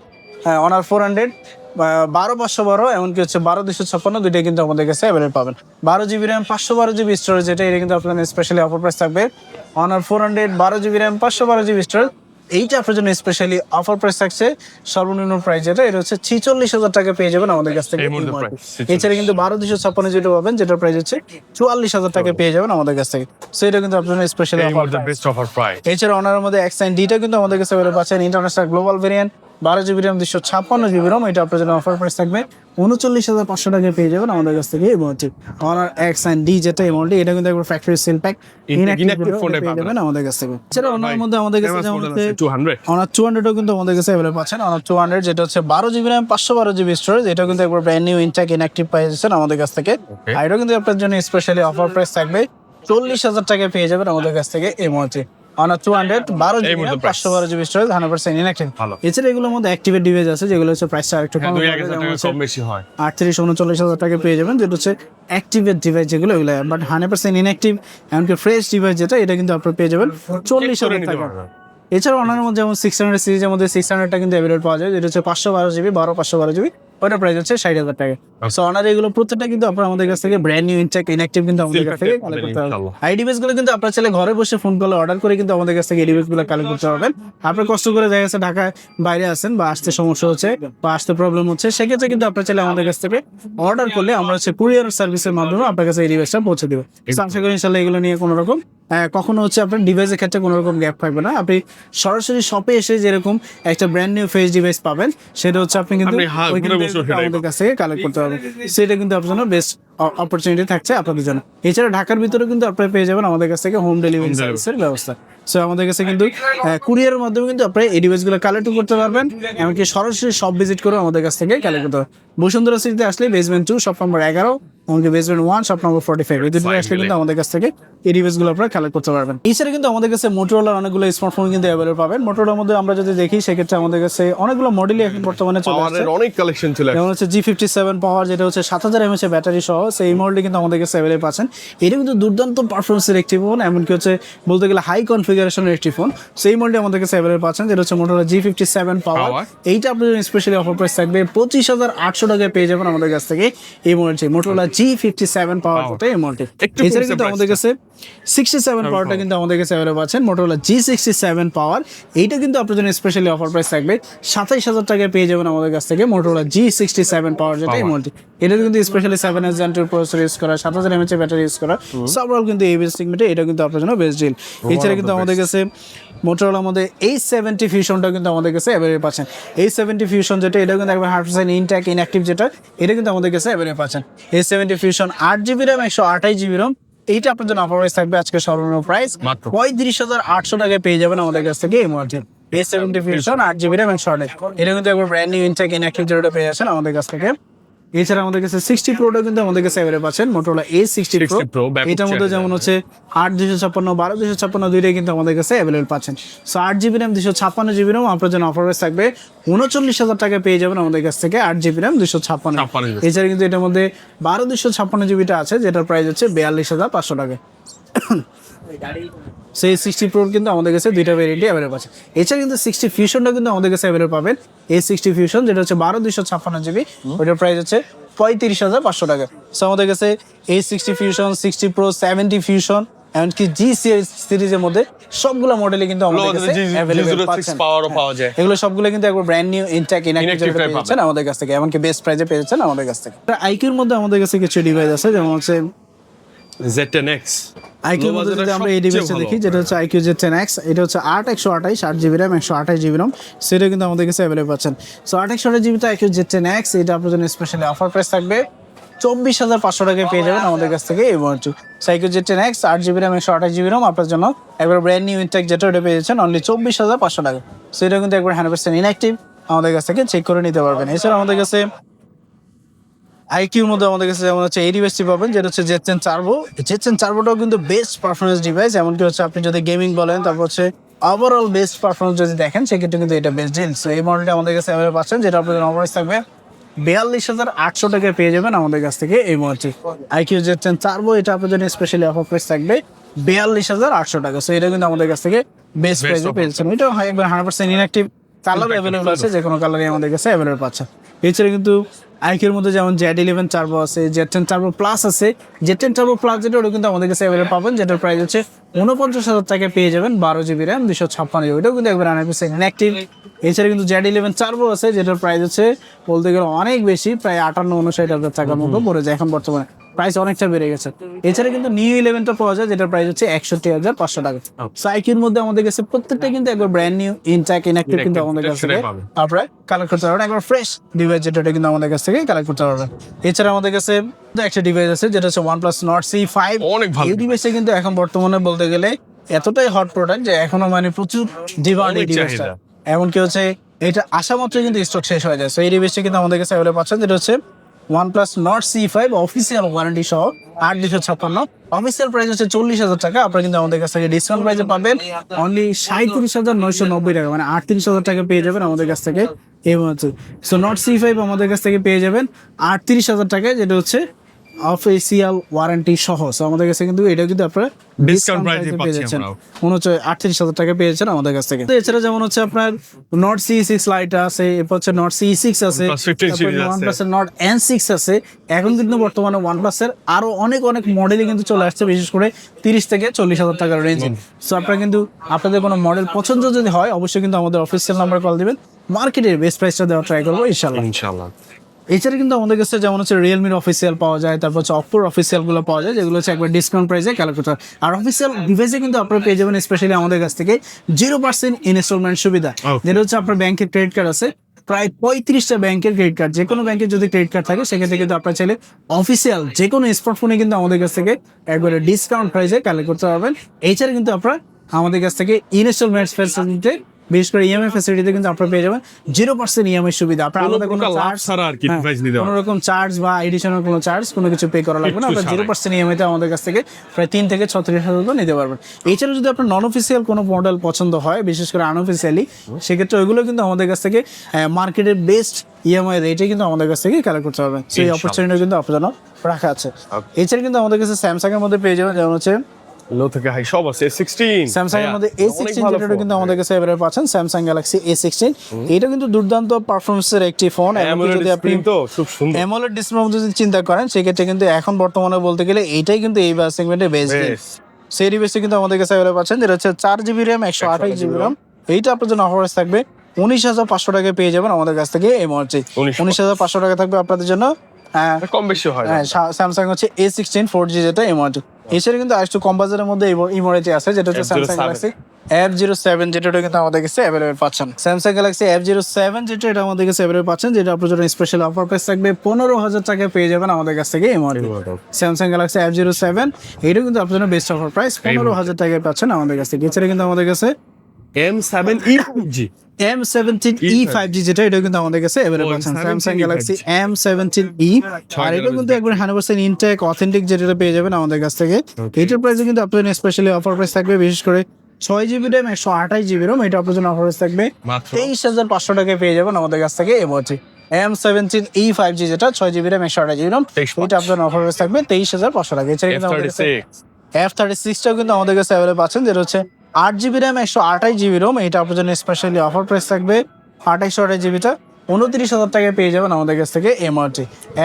অনার 400, 12/512 এমনকি হচ্ছে 12/256 দুইটাই কিন্তু আমাদের কাছে অ্যাভেলেবল পাবেন। 12GB RAM 512GB স্টোরেজ, যেটা এটা কিন্তু আপনাদের স্পেশালি অফার প্রাইস থাকবে honour 400, 12GB RAM 512GB storage. এইটা আপনার জন্য স্পেশালি অফার প্রাইস থাকছে সর্বনিম্ন প্রাইস, যেটা এটা হচ্ছে 46,000 টাকা পেয়ে যাবেন আমাদের কাছ থেকে। এই মুহূর্তে price, 46,000 এছাড়া কিন্তু 12/256 যেটা পাবেন, যেটার প্রাইস হচ্ছে 44,000 টাকা পেয়ে যাবেন আমাদের কাছ থেকে। সো এটা কিন্তু আপনার জন্য স্পেশালি এই অফার মুহূর্তে বেস্ট অফার প্রাইস এছাড়া অনারের মধ্যে X9Dটা কিন্তু আমাদের কাছে অ্যাভেলেবল পাচ্ছেন, international global variant, 12GB RAM 256GB ROM, এটা আপনার জন্য অফার প্রাইস থাকবে 39,500 টাকায় পেয়ে যাবেন আমাদের কাছ থেকে এই মডেলটি। Honor X9D, যেটা এই মডেলটি, এটা কিন্তু একবার factory sell pack Inactive phone পেয়ে যাবেন আমাদের কাছ থেকে। এছাড়া অনারের মধ্যে আমাদের কাছে যেমন হচ্ছে 200 Honor 200ও কিন্তু আমাদের কাছে অ্যাভেলেবল পাচ্ছেন। Honor 200, যেটা হচ্ছে 12GB RAM 512GB স্টোরেজ, এটা কিন্তু একবার ব্র্যান্ড নিউ ইনটেক ইনঅ্যাক্টিভ পাচ্ছেন আমাদের কাছ থেকে। আর এটা কিন্তু আপনার জন্য স্পেশালি অফার প্রাইস থাকবে 40,000 টাকায় পেয়ে যাবেন আমাদের কাছ থেকে এই মডেলটি। Honor 200 12GB RAM 512GB storage, 100% inactive. ভালো। এছাড়া এগুলোর মধ্যে অ্যাক্টিভেট ডিভাইস আছে, যেগুলো হচ্ছে প্রাইসটা আরেকটু কম, 2,000 টাকা কম বেশি হয় 38-39,000 টাকা পেয়ে যাবেন, যেটা হচ্ছে অ্যাক্টিভেট ডিভাইস যেগুলো, এগুলো বাট 100% ইনঅ্যাক্টিভ এমনকি ফ্রেশ ডিভাইস, যেটা এটা কিন্তু আপনারা পেয়ে যাবেন 40,000 টাকা। এছাড়াও অন্যান্য মধ্যে যেমন 600 সিরিজের মধ্যে 600টা কিন্তু অ্যাভেলেবল পাওয়া যায়, যেটা হচ্ছে 512GB 512GB, ওটার প্রাইস হচ্ছে 60,000 টাকা। সো অনার এগুলো প্রত্যেকটা কিন্তু আপনারা আমাদের কাছ থেকে ব্র্যান্ড নিউ ইনটেক ইনঅ্যাক্টিভ কিন্তু আমাদের কাছ থেকে কালেক্ট করতে পারবেন। এই ডিভাইস গুলো কিন্তু আপনারা চাইলে ঘরে বসে ফোন কলে অর্ডার করে কিন্তু আমাদের কাছ থেকে এই ডিভাইস গুলো কালেক্ট করতে পারবেন। আপনারা কষ্ট করে দেখা যাচ্ছে ঢাকায় বাইরে আছেন বা আসতে সমস্যা হচ্ছে বা আসতে প্রবলেম হচ্ছে, সেক্ষেত্রে কিন্তু আপনারা চাইলে আমাদের কাছ থেকে অর্ডার করলে আমরা হচ্ছে কুরিয়ার সার্ভিসের মাধ্যমে আপনার কাছে এই ডিভাইসটা পৌঁছে দেবো। আশা করি ইনশাল্লাহ এগুলো নিয়ে কোনো রকম কখনো হচ্ছে আপনার ডিভাইসের ক্ষেত্রে কোনো রকম গ্যাপ থাকবে না। আপনি সরাসরি শপে এসে যেরকম একটা ব্র্যান্ড নিউ ফেস ডিভাইস পাবেন, সেটা হচ্ছে আপনি কিন্তু ওইখান থেকে আমাদের কাছ থেকে কালেক্ট করতে পারবেন। সেটা কিন্তু আপনার জন্য বেস্ট অপরচুনিটি থাকছে আপনাদের জন্য। এছাড়া ঢাকার ভিতরে কিন্তু আপনারা পেয়ে যাবেন আমাদের কাছ থেকে হোম ডেলিভারি সার্ভিসের ব্যবস্থা। সো আমাদের কাছে কিন্তু কুরিয়ারের মাধ্যমে কিন্তু আপনারা এই ডিভাইসগুলো কালেক্ট করতে পারবেন, এমনকি সরাসরি শপ ভিজিট করে আমাদের কাছ থেকে কালেক্ট করতে পারবেন। বসুন্ধরা সিটিতে আসলে বেসমেন্ট 2 শপ নম্বর 11, এমনকি বেসমেন্ট 1 শপ নম্বর 45 এই দুটো আসলে কিন্তু আমাদের কাছ থেকে এই ডিভাইসগুলো আপনারা কালেক্ট করতে পারবেন। এছাড়া কিন্তু আমাদের কাছে মোটরোলার অনেকগুলো স্মার্টফোন কিন্তু অ্যাভেলেবল পাবেন। মোটরোলার মধ্যে আমরা যদি দেখি সেক্ষেত্রে আমাদের কাছে অনেকগুলো মডেলই এখন বর্তমানে চলে আসছে। পাওয়ারের অনেক কালেকশন চলে আসছে, যেমন হচ্ছে G57 পাওয়ার, যেটা হচ্ছে 7000 mAh ব্যাটারি সহ, সেই মডেলটি কিন্তু আমাদের কাছে অ্যাভেলেবল পাচ্ছেন। এটা কিন্তু দুর্দান্ত পারফরমেন্সের একটি ফোন, এমনকি হচ্ছে বলতে গেলে হাই কনফিগারেশনের একটি ফোন। সেই মডেলটি আমাদের কাছে অ্যাভেলেবল পাচ্ছেন, যেটা হচ্ছে মোটরোলা G57 পাওয়ার। এইটা আপনাদের স্পেশালি অফার প্রাইস থাকবে 25,800 টাকায় পেয়ে যাবেন আমাদের কাছ থেকে এই মডেলটি, মোটরোলা G57 পাওয়ার যেটা এই মডেলটি। এছাড়া কিন্তু আমাদের কাছে 67 পাওয়ারটা কিন্তু আমাদের কাছে অ্যাভেলেবল আছেন, মোটরোলা G67 পাওয়ার। এইটা কিন্তু আপনার জন্য স্পেশালি অফার প্রাইস থাকবে 27,000 টাকায় পেয়ে যাবেন আমাদের কাছ থেকে মোটরোলা G67 পাওয়ার যেটা এই মডেলটি। এটা কিন্তু specially 7S Gen 2 processor use করা, 7000 mAh ব্যাটারি ইউজ করা, সবরকম কিন্তু এই বেস্ট সেগমেন্টে এটা কিন্তু আপনার জন্য বেস্ট ডিল। এছাড়া কিন্তু আমাদের কাছে মোটরোলার মধ্যে A70 ফিউশনটা কিন্তু আমাদের কাছে অ্যাভেলেবল পাচ্ছেন। A70 ফিউশন যেটা, এটা কিন্তু একবার 100% ইনট্যাক্ট ইনঅ্যাক্টিভ যেটা, এটা কিন্তু আমাদের কাছে অ্যাভেলেবল পাচ্ছেন। A70 fusion 8GB RAM 128GB ROM, এইটা আপনার জন্য অফার প্রাইস থাকবে আজকে সর্বনিম্ন প্রাইস 35,800 টাকায় পেয়ে যাবেন আমাদের কাছ থেকে এই মডেলটি। A70 ফিউশন 8GB RAM 128, এটা কিন্তু একবার ব্র্যান্ড নিউ ইনট্যাক্ট ইনঅ্যাক্টিভ যেটা পেয়ে যাচ্ছেন আমাদের কাছ থেকে। এছাড়া আমাদের কাছে 60 প্রোটা কিন্তু আমাদের কাছে অ্যাভেলেবল পাচ্ছেন, মোটরোলা A60 Pro। এটার মধ্যে যেমন হচ্ছে 8/256, 12/256 দুইটাই কিন্তু আমাদের কাছে অ্যাভেলেবল পাচ্ছেন। So 8GB RAM 256GB ROM আপনার জন্য অফার প্রাইস থাকবে 39,000 টাকায় পেয়ে যাবেন আমাদের কাছ থেকে 8GB RAM 256। এছাড়া কিন্তু এটার মধ্যে 12/256GBটা আছে, যেটার প্রাইস হচ্ছে 42,500 টাকা। সেই 60 Pro কিন্তু আমাদের কাছে দুইটা ভ্যারিয়েন্টই অ্যাভেলেবল আছে। এছাড়া কিন্তু 60 ফিউশনটা কিন্তু আমাদের কাছে অ্যাভেলেবল পাবেন। A60 ফিউশন যেটা হচ্ছে 12/256GB, ওইটার প্রাইস হচ্ছে 35,500 টাকা। সো আমাদের কাছে A60 ফিউশন, 60 Pro, 70 ফিউশন, এমনকি G সিরিজের মধ্যে সবগুলো মডেলই কিন্তু আমাদের কাছে অ্যাভেলেবল পাচ্ছেন। এগুলো সবগুলো কিন্তু একবার ব্র্যান্ড নিউ ইনট্যাক্ট ইনঅ্যাক্টিভ পেয়েছেন আমাদের কাছ থেকে, এমনকি বেস্ট প্রাইসে পেয়েছেন আমাদের কাছ থেকে। আইকিউর মধ্যে আমাদের কাছে কিছু ডিভাইস আছে, যেমন হচ্ছে Z10X। আইকিউর মধ্যে যদি আমরা এই ডিভাইসটা দেখি, যেটা হচ্ছে IQ Z10X, এটা হচ্ছে 128 8GB RAM 128GB ROM, সেটা কিন্তু আমাদের কাছে অ্যাভেলেবল পাচ্ছেন। সো 128GB তো IQ Z10X, এটা আপনার জন্য স্পেশালি অফার প্রাইস থাকবে 24,500 টাকায় পেয়ে যাবেন আমাদের কাছ থেকে এই মডেলটি। IQ Z10X 8GB RAM 128GB ROM আপনার জন্য একবার ব্র্যান্ড নিউ ইনটেক যেটা, ওটা পেয়ে যাচ্ছেন অনলি 24,500 টাকা। সো এটা কিন্তু একবার 100% ইনঅ্যাক্টিভ, আমাদের কাছ থেকে চেক করে নিতে পারবেন। এছাড়া আমাদের কাছে আইকিউর মধ্যে আমাদের কাছে যেমন হচ্ছে এই ডিভাইসটি পাবেন, যেটা হচ্ছে Z10 Turbo। Z10 Turboটাও কিন্তু বেস্ট পারফরমেন্স ডিভাইস, এমনকি হচ্ছে আপনি যদি গেমিং বলেন, তারপর হচ্ছে ওভারঅল বেস্ট পারফরমেন্স যদি দেখেন, সেক্ষেত্রে কিন্তু এটা বেস্ট ডিল। সো এই মডেলটা আমাদের কাছে অ্যাভেলেবল পাচ্ছেন, যেটা আপনাদের অফার থাকবে 42,800 টাকায় পেয়ে যাবেন আমাদের কাছ থেকে এই মডেলটি। IQ Z10 Turbo, এটা আপনার জন্য স্পেশালি অফার প্রাইস থাকবে 42,800 টাকা। সো এটা কিন্তু আমাদের কাছ থেকে বেস্ট প্রাইসে পেয়েছেন। এটা একবার 100% ইনঅ্যাক্টিভ, কালার অ্যাভেলেবল আছে, যে কোনো কালারই আমাদের কাছে অ্যাভেলেবল পাচ্ছেন। এছাড়া কিন্তু আইকিউর মধ্যে যেমন Z11 Turbo আছে, Z10 Turbo Plus আছে। Z10 Turbo Plus যেটা, ওটা কিন্তু আমাদের কাছে অ্যাভেলেবল পাবেন, যেটার প্রাইস হচ্ছে 49,000 টাকায় পেয়ে যাবেন 12GB RAM 256GB, এটাও কিন্তু একবার 100% ইনঅ্যাক্টিভ। এছাড়া কিন্তু Z11 Turbo আছে, যেটার প্রাইস হচ্ছে বলতে গেলে অনেক বেশি, প্রায় 58-59,000 টাকার মতো পড়ে যায় এখন বর্তমানে, প্রাইস অনেকটা বেড়ে গেছে। এছাড়া কিন্তু নিউ 11টা পাওয়া যায়, যেটার প্রাইস হচ্ছে 61,500 টাকা। সাইকিউর মধ্যে আমাদের কাছে প্রত্যেকটা কিন্তু একবার ব্র্যান্ড নিউ ইনট্যাক্ট ইনঅ্যাক্টিভ কিন্তু আমাদের কাছে আপনারা কালেক্ট করতে পারবেন, একবার ফ্রেশ ডিভাইস যেটা, কিন্তু আমাদের কাছ থেকে কালেক্ট করতে পারবেন। এছাড়া আমাদের কাছে একটা ডিভাইস আছে, যেটা হচ্ছে OnePlus Nord C5। এই ডিভাইসটা কিন্তু এখন বর্তমানে বলতে গেলে এতটাই হট প্রোডাক্ট যে এখনো মানে প্রচুর ডিমান্ড এই ডিভাইসটা, এমনকি হচ্ছে এটা আসা মাত্র কিন্তু স্টক শেষ হয়ে যায়। সো এই ডিভাইসটা কিন্তু আমাদের কাছে অ্যাভেলেবল পাচ্ছেন, যেটা হচ্ছে OnePlus Nord C5 official warranty সহ 8,256। অফিসিয়াল প্রাইস হচ্ছে 40,000 টাকা। আপনারা কিন্তু আমাদের কাছ থেকে ডিসকাউন্ট প্রাইসে পাবেন অনলি 37,990 টাকা, মানে 38,000 টাকা পেয়ে যাবেন আমাদের কাছ থেকে এই মতো। সো Nord C5 আমাদের কাছ থেকে পেয়ে যাবেন 38,000 টাকায়, যেটা হচ্ছে অফিসিয়াল ওয়ারেন্টি সহ। সো আমাদের কাছে কিন্তু এটা কিন্তু আপনারা Discount price এ পেয়ে পাচ্ছি যাচ্ছেন। আমরাও। মনে হচ্ছে 38,000 টাকা পেয়েছেন আমাদের কাছ থেকে। তো এছাড়া যেমন হচ্ছে আপনার নট C6 লাইট আছে, এরপর হচ্ছে নট C6 আছে, OnePlus 15 series আছে। OnePlus এর নট N6 আছে। এখন কিন্তু বর্তমানে OnePlus এর আরো অনেক মডেলই কিন্তু চলে আসছে, বিশেষ করে 30 থেকে 40,000 টাকার রেঞ্জে। সো আপনারা কিন্তু আপনাদের কোনো মডেল পছন্দ যদি হয় অবশ্যই কিন্তু আমাদের অফিসিয়াল নাম্বার কল দিবেন, মার্কেটের বেস্ট প্রাইসটা দেওয়ার ট্রাই করবো ইনশাআল্লাহ। ইনশাআল্লাহ। এছাড়া কিন্তু আমাদের কাছে যেমন হচ্ছে রিয়েলমির অফিসিয়াল পাওয়া যায়, তারপর হচ্ছে অপোর অফিসিয়াল গুলো পাওয়া যায়, যেগুলো হচ্ছে একবার ডিসকাউন্ট প্রাইসে ক্যালকুলেটর। আর অফিসিয়াল ডিভাইসে কিন্তু আপনারা পেয়ে যাবেন স্পেশালি আমাদের কাছ থেকে 0% ইনস্টলমেন্ট সুবিধা, Okay. যেটা হচ্ছে আপনার ব্যাংকের ক্রেডিট কার্ড আছে প্রায় 35টা ব্যাংকের ক্রেডিট কার্ড, যে কোনো ব্যাংকের যদি ক্রেডিট কার্ড থাকে সেক্ষেত্রে কিন্তু আপনার চাইলে অফিসিয়াল যে কোনো স্মার্টফোনে কিন্তু আমাদের কাছ থেকে একবারে ডিসকাউন্ট প্রাইসে কালেক্ট করতে পারবেন। এছাড়া কিন্তু আপনারা আমাদের কাছ থেকে ইনস্টলমেন্ট ফ্যাসিলিটিতে, বিশেষ করে ইএমআই ফ্যাসিলিটিতে কিন্তু আপনারা পেয়ে যাবেন 0% ইএমআই সুবিধা। আপনার আলাদা কোনো লাভ চার্জ ছাড়া আর কি ডিভাইস নিতে কোনো হবে। রকম চার্জ বা এডিশনাল কোনো চার্জ কোনো কিছু পে করা লাগবে না। কিচ্ছু আপনার ছাড়াই। 0% ইএমআই তে আমাদের কাছ থেকে প্রায় 3 থেকে 36,000 নিতে পারবেন। এছাড়া যদি আপনার নন অফিসিয়াল কোনো মডেল পছন্দ হয়, বিশেষ করে আনঅফিসিয়ালি, সেক্ষেত্রে ওইগুলো কিন্তু আমাদের কাছ থেকে মার্কেটের বেস্ট ইএমআই রেটে কিন্তু আমাদের কাছ থেকে কালেক্ট করতে পারবেন। সেই ইনশাআল্লাহ। অপরচুনিটি কিন্তু আপনার জন্য রাখা আছে। এছাড়া কিন্তু আমাদের কাছে স্যামসাং এর মধ্যে পেয়ে যাবেন, যেমন হচ্ছে লো থেকে হাই সব আছে। A16 স্যামসাং এর মধ্যে A16 যেটা কিন্তু আমাদের কাছে এবারে পাচ্ছেন, স্যামসাং গ্যালাক্সি A16। এটা কিন্তু দুর্দান্ত পারফরমেন্সের একটি ফোন। AMOLED যদি আপনি স্ক্রিন তো খুব সুন্দর। অ্যামোলেড ডিসপ্লে যদি চিন্তা করেন সেক্ষেত্রে কিন্তু এখন বর্তমানে বলতে গেলে এইটাই কিন্তু এই সেগমেন্টে বেস্ট। বেশ। সেই ডিভাইসে কিন্তু আমাদের কাছে এবারে পাচ্ছেন, যেটা হচ্ছে 4GB RAM 128GB RAM। এইটা আপনার জন্য অফার থাকবে 19,500 টাকায় পেয়ে যাবেন আমাদের কাছ থেকে এই মুহূর্তে। 19,500 টাকা থাকবে আপনাদের জন্য। হ্যাঁ কম বেশি হয় না। হ্যাঁ, স্যামসাং হচ্ছে A16 4G যেটা এমআরটি। এছাড়া কিন্তু আরেকটু কম বাজারের মধ্যে ইমোরেটি আছে, যেটা হচ্ছে স্যামসাং গ্যালাক্সি F07, যেটা কিন্তু আমাদের কাছে অ্যাভেলেবল পাচ্ছেন। স্যামসাং গ্যালাক্সি F07 যেটা এটা আমাদের কাছে অ্যাভেলেবল পাচ্ছেন, যেটা আপনার জন্য স্পেশাল অফার প্রাইস থাকবে 15,000 টাকায় পেয়ে যাবেন আমাদের কাছ থেকে এমআরটি। স্যামসাং গ্যালাক্সি F07 এটা কিন্তু আপনার জন্য বেস্ট অফার প্রাইস 15,000 টাকায় পাচ্ছেন আমাদের কাছ থেকে। এছাড়া কিন্তু আমাদের কাছে M7E 5G M17E 5G যেটা এটা কিন্তু আমাদের কাছে अवेलेबल আছে স্যামসাং গ্যালাক্সি M17E। আর এটা কিন্তু একবার 100% ইনটেক অথেন্টিক যেটা পেয়ে যাবেন আমাদের কাছ থেকে। এটার প্রাইসে কিন্তু আপনাদের স্পেশালি অফার প্রাইস থাকবে, বিশেষ করে 6GB RAM 128GB RAM, এটা আপনাদের জন্য অফার প্রাইস থাকবে মাত্র 23,500 টাকায় পেয়ে যাবেন আমাদের কাছ থেকে এমআরটি। M17E 5G যেটা 6GB RAM 128GB RAM, এটা আপনাদের অফার প্রাইস থাকবে 23,500 টাকা। এছাড়া কিন্তু আমাদের কাছে F36 F36 টাও কিন্তু আমাদের কাছে অ্যাভেলেবল আছেন, যেটা হচ্ছে 8GB RAM 128GB ROM। এটা আপনার জন্য স্পেশালি অফার প্রাইস থাকবে 28GB টা 29,000 টাকায় পেয়ে যাবেন আমাদের কাছ থেকে MRT.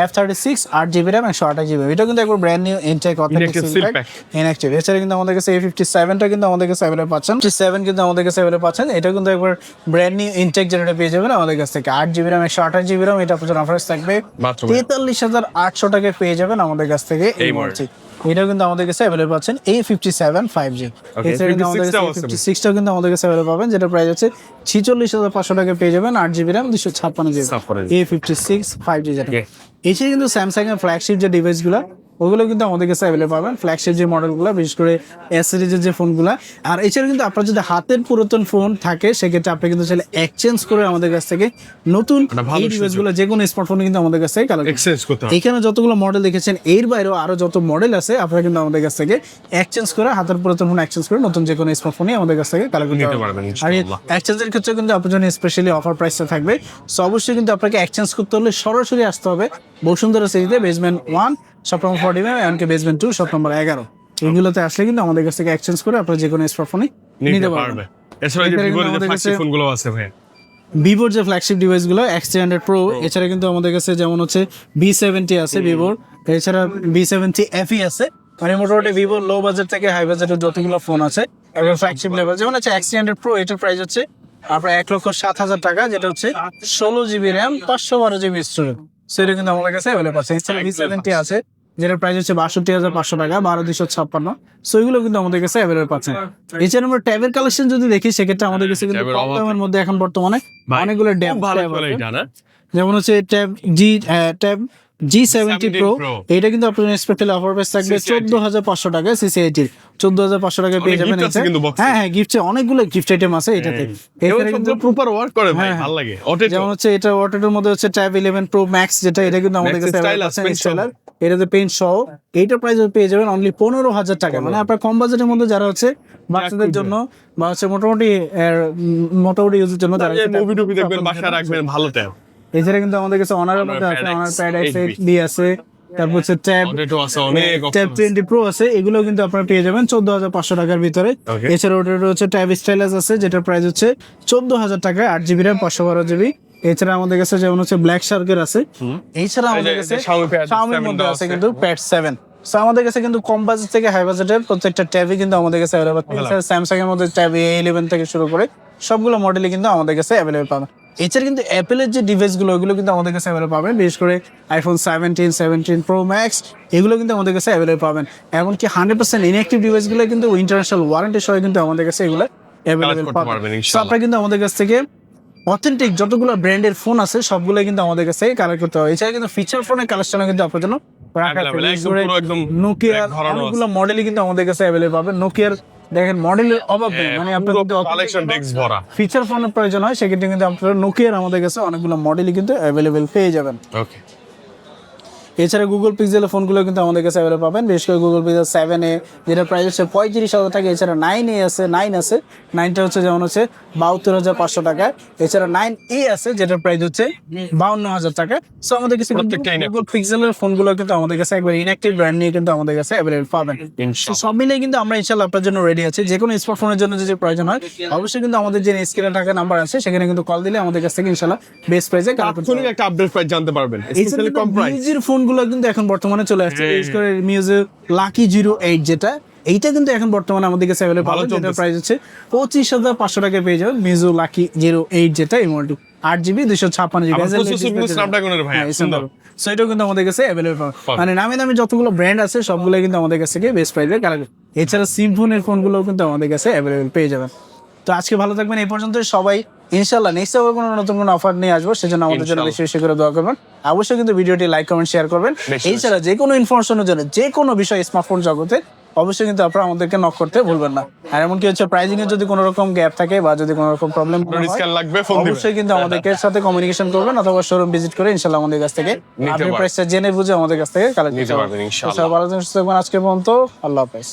F36 8GB RAM 128GB, এটা কিন্তু একবার brand new intact authentic Inactive seal seal pack pack। Inactive. এছাড়া কিন্তু আমাদের কাছে A57 টা কিন্তু আমাদের কাছে অ্যাভেলেবল পাচ্ছেন, 57 কিন্তু আমাদের কাছে অ্যাভেলেবল পাচ্ছেন। এটা কিন্তু একবার ব্র্যান্ড নিউ ইনটেক যেটা পেয়ে যাবেন আমাদের কাছ থেকে 8GB RAM 128GB ROM, এটা আপনার জন্য অফার থাকবে মাত্র 43,800 টাকায় পেয়ে যাবেন আমাদের কাছ থেকে এমআরটি। এটাও কিন্তু আমাদের কাছে অ্যাভেলেবল পাচ্ছেন A57 5G। এছাড়া কিন্তু আমাদের কাছে A56 টাও কিন্তু আমাদের কাছে অ্যাভেলেবল পাবেন, যেটা প্রাইস হচ্ছে 46,500 টাকায় পেয়ে যাবেন 8GB RAM 256GB A56 5G যেটা। এছাড়া কিন্তু স্যামসাং এর ফ্ল্যাগশিপ যে ডিভাইসগুলো ওগুলো কিন্তু আমাদের কাছে অ্যাভেলেবল পাবেন, ফ্ল্যাগশিপ যে মডেলগুলো, বিশেষ করে এস সিরিজের যে ফোনগুলো। আর এছাড়া কিন্তু আপনার যদি হাতের পুরাতন ফোন থাকে সেক্ষেত্রে আপনি কিন্তু চাইলে এক্সচেঞ্জ করে আমাদের কাছ থেকে নতুন ভালো এই ডিভাইসগুলো যে কোনো স্মার্টফোন কিন্তু আমাদের কাছ থেকে কালেক্ট এক্সচেঞ্জ করতে হবে। এখানে যতগুলো মডেল দেখেছেন এর বাইরেও আরো যত মডেল আছে আপনারা কিন্তু আমাদের কাছ থেকে এক্সচেঞ্জ করে, হাতের পুরাতন ফোন এক্সচেঞ্জ করে নতুন যে কোনো স্মার্টফোনই আমাদের কাছ থেকে কালেক্ট নিতে করতে পারবেন পারবেন। আর ইনশাআল্লাহ। এক্সচেঞ্জের ক্ষেত্রে কিন্তু আপনার জন্য স্পেশালি অফার প্রাইসটা থাকবে। সো অবশ্যই কিন্তু আপনাকে এক্সচেঞ্জ করতে হলে সরাসরি আসতে হবে বসুন্ধরা সিটিতে বেসমেন্ট 1 শপ নম্বর 45 এমনকি বেসমেন্ট 2 শপ নম্বর 11। এগুলোতে আসলে কিন্তু আমাদের কাছ থেকে এক্সচেঞ্জ করে আপনারা যে কোনো স্মার্টফোনই নিতে পারবেন। এছাড়া যে এছাড়া ভিভোর কিন্তু যে আমাদের ফ্ল্যাগশিপ কাছে ফোনগুলো আছে ভাই, ভিভোর যে ফ্ল্যাগশিপ ডিভাইসগুলো X300 Pro, এছাড়া কিন্তু আমাদের কাছে যেমন হচ্ছে B70 আছে ভিভোর, এছাড়া B70 FE আছে। মানে মোটামুটি ভিভোর লো বাজেট থেকে হাই বাজেটের যতগুলো ফোন আছে একবার ফ্ল্যাগশিপ লেভেল, যেমন হচ্ছে X300 Pro, এটার প্রাইস হচ্ছে আপনার 1,07,000 টাকা, যেটা হচ্ছে 16GB RAM 512GB স্টোরেজ। সেটা কিন্তু আমাদের কাছে অ্যাভেলেবল আছে। এছাড়া B70 আছে, যেটার প্রাইস হচ্ছে 62,500 টাকা 12,256। সো এগুলো কিন্তু আমাদের কাছে অ্যাভেলেবল পাচ্ছেন। এছাড়া আমরা ট্যাবের কালেকশন যদি দেখি সেক্ষেত্রে আমাদের কাছে কিন্তু ট্যাবের কম অভাব দামের মধ্যে এখন বর্তমানে অনেকগুলো খুব ভালো ট্যাব চলে আছে। এটা না? যেমন হচ্ছে ট্যাব G70 Pro, এটা কিন্তু আপনার স্পেশাল অফার প্রাইস থাকবে 14,500 টাকা CC80 14,500 টাকা পেয়ে অনেক যাবেন। gift আছে কিন্তু box এ। হ্যাঁ হ্যাঁ, গিফট অনেকগুলো গিফট আইটেম আছে এটাতে। এখানে কিন্তু প্রপার ওয়ার্ক করে ভাই, হ্যাঁ, ভালো লাগে। অটেটো যেমন হচ্ছে এটা ওয়াটারের মধ্যে হচ্ছে ট্যাব 11 Pro Max যেটা, এটা কিন্তু আমাদের Max কাছে style আছে আছে, ইনস্টলার, এটাতে পেইন্ট সহ। এইটার প্রাইস পেয়ে যাবেন অনলি 15,000 টাকা। মানে আপনার কম বাজেটের মধ্যে যারা হচ্ছে বাচ্চাদের জন্য বা হচ্ছে মোটামুটি ইউজের জন্য যারা মুভি টুভি দেখবেন, বাসায় রাখবেন, ভালো ট্যাব। এছাড়া কিন্তু আমাদের কাছে অনারের মধ্যে আছে, Pad X, honour pad X 8B 8B আছে, তারপর হচ্ছে ট্যাব অটো আছে অনেক ট্যাব 20 প্রো আছে, এগুলো কিন্তু আপনারা পেয়ে যাবেন 14,500 টাকার ভিতরে। Okay. এছাড়া ওটা হচ্ছে ট্যাব স্টাইলাস আছে, যেটার প্রাইস হচ্ছে 14,000 টাকা, 8GB RAM 512GB। এছাড়া আমাদের কাছে যেমন হচ্ছে ব্ল্যাক শার্কের আছে। এছাড়া আমাদের কাছে Xiaomi-র মধ্যে আছে কিন্তু প্যাড 7। সো আমাদের কাছে কিন্তু কম বাজেট থেকে হাই বাজেটের প্রত্যেকটা ট্যাবই কিন্তু আমাদের কাছে অ্যাভেলেবল। এছাড়া স্যামসাং এর মধ্যে ট্যাব A11 থেকে শুরু করে সবগুলো মডেলই কিন্তু আমাদের কাছে অ্যাভেলেবল পাবেন। এছাড়া কিন্তু অ্যাপেলের যে ডিভাইসগুলো ওগুলো কিন্তু আমাদের কাছে অ্যাভেলেবল পাবেন, বিশেষ করে আইফোন 17, 17 প্রো ম্যাক্স এগুলো কিন্তু আমাদের কাছে অ্যাভেলেবল পাবেন। এমনকি 100% ইনঅ্যাক্টিভ ডিভাইসগুলো কিন্তু ইন্টারন্যাশনাল ওয়ারেন্টি সহ কিন্তু আমাদের কাছে এগুলো অ্যাভেলেবল করতে পাবেন। পারবেন সো ইনশাআল্লাহ। আপনারা কিন্তু আমাদের কাছ থেকে অথেন্টিক যতগুলো ব্র্যান্ডের ফোন আছে সবগুলো কিন্তু আমাদের কাছে কালেক্ট করতে হবে। এছাড়া কিন্তু ফিচার ফোনের কালেকশনও কিন্তু আপনার জন্য রাখা আছে। Available, বিশেষ একদম করে পুরো একদম নোকিয়ার এক ধরনের অনেকগুলো মডেলই কিন্তু আমাদের কাছে অ্যাভেলেবল পাবেন। নোকিয়ার দেখেন মডেলের অভাব নেই, মানে আপনার যদি কালেকশন ডেস্ক ভরা। ফিচার ফোনের প্রয়োজন হয় সেক্ষেত্রে কিন্তু আপনারা নোকিয়ার আমাদের কাছে অনেকগুলো মডেলই কিন্তু অ্যাভেলেবল পেয়ে যাবেন। ওকে, এছাড়া গুগল পিক্সেলের ফোনগুলো কিন্তু আমাদের কাছে অ্যাভেলেবল পাবেন, বিশেষ করে গুগল পিক্সেল 7A যেটা প্রাইস হচ্ছে 35,000 টাকা। এছাড়া 9A আছে, 9টা হচ্ছে যেমন হচ্ছে 72,500 টাকা। এছাড়া 9A আছে যেটার প্রাইস হচ্ছে 52,000 টাকা। সো আমাদের কাছে প্রত্যেকটা inactive। গুগল পিক্সেলের ফোনগুলো কিন্তু আমাদের কাছে একবার ইনঅ্যাক্টিভ ব্র্যান্ড নিয়ে কিন্তু আমাদের কাছে অ্যাভেলেবল পাবেন। তো সব মিলিয়ে কিন্তু আমরা ইনশাআল্লাহ আপনার জন্য রেডি আছি। যে কোনো স্মার্টফোনের জন্য যদি প্রয়োজন হয় অবশ্যই কিন্তু আমাদের যে স্ক্রিনে থাকা নাম্বার আছে সেখানে কিন্তু কল দিলে আমাদের কাছ থেকে ইনশাআল্লাহ বেস্ট প্রাইসে তাৎক্ষণিক একটা আপডেট প্রাইস জানতে পারবেন, স্পেশালি কম প্রাইস। মিউজির ফোনগুলো কিন্তু এখন বর্তমানে চলে আসছে, বিশেষ করে মিউজিক লাকি 08 যেটা এইটা কিন্তু এখন বর্তমানে আমাদের কাছে অ্যাভেলেবল ভালো পাবেন, যেটা চলতেছে। প্রাইস হচ্ছে 25,500 টাকায় পেয়ে যাবেন মিউজিক লাকি 08 যেটা এই মডেলটি 8GB 256GB। আবার প্রসেসর কিন্তু স্ন্যাপড্রাগনের ভাই, সুন্দর। সো এটাও কিন্তু আমাদের কাছে অ্যাভেলেবল পাবেন। পাবেন। মানে নামে নামে যতগুলো ব্র্যান্ড আছে সবগুলো কিন্তু আমাদের কাছ থেকে বেস্ট প্রাইসে কালেক্ট। এছাড়া সিম্ফোনের ফোনগুলোও কিন্তু আমাদের কাছে অ্যাভেলেবল পেয়ে যাবেন। তো আজকে ভালো থাকবেন, এই পর্যন্ত সবাই। ইনশাআল্লাহ নেক্সট আবার কোনো নতুন কোনো অফার নিয়ে আসবো, সেজন্য আমাদের জন্য বেশি বেশি করে দোয়া করবেন। অবশ্যই কিন্তু ভিডিওটি লাইক কমেন্ট শেয়ার করবেন। বেশি। এছাড়া যে কোনো ইনফরমেশনের জন্য যে কোনো বিষয় স্মার্টফোন জগতে অবশ্যই কিন্তু আপনারা আমাদেরকে নক করতে ভুলবেন না। আর এমনকি হচ্ছে প্রাইজিং এর যদি কোনো রকম গ্যাপ থাকে বা যদি কোনো রকম প্রবলেম ডিসকাউন্ট লাগবে ফোন দিবেন। অবশ্যই কিন্তু আমাদেরকে সাথে কমিউনিকেশন করবেন অথবা শোরুম ভিজিট করে ইনশাআল্লাহ আমাদের কাছ থেকে আপনি পারবেন। প্রাইসটা জেনে বুঝে আমাদের কাছ থেকে কালেক্ট নিতে করতে পারবেন পারবেন ইনশাআল্লাহ। ইনশাআল্লাহ। ভালো থাকবেন, সুস্থ থাকবেন। আজকে পর্যন্ত আল্লাহ হাফেজ।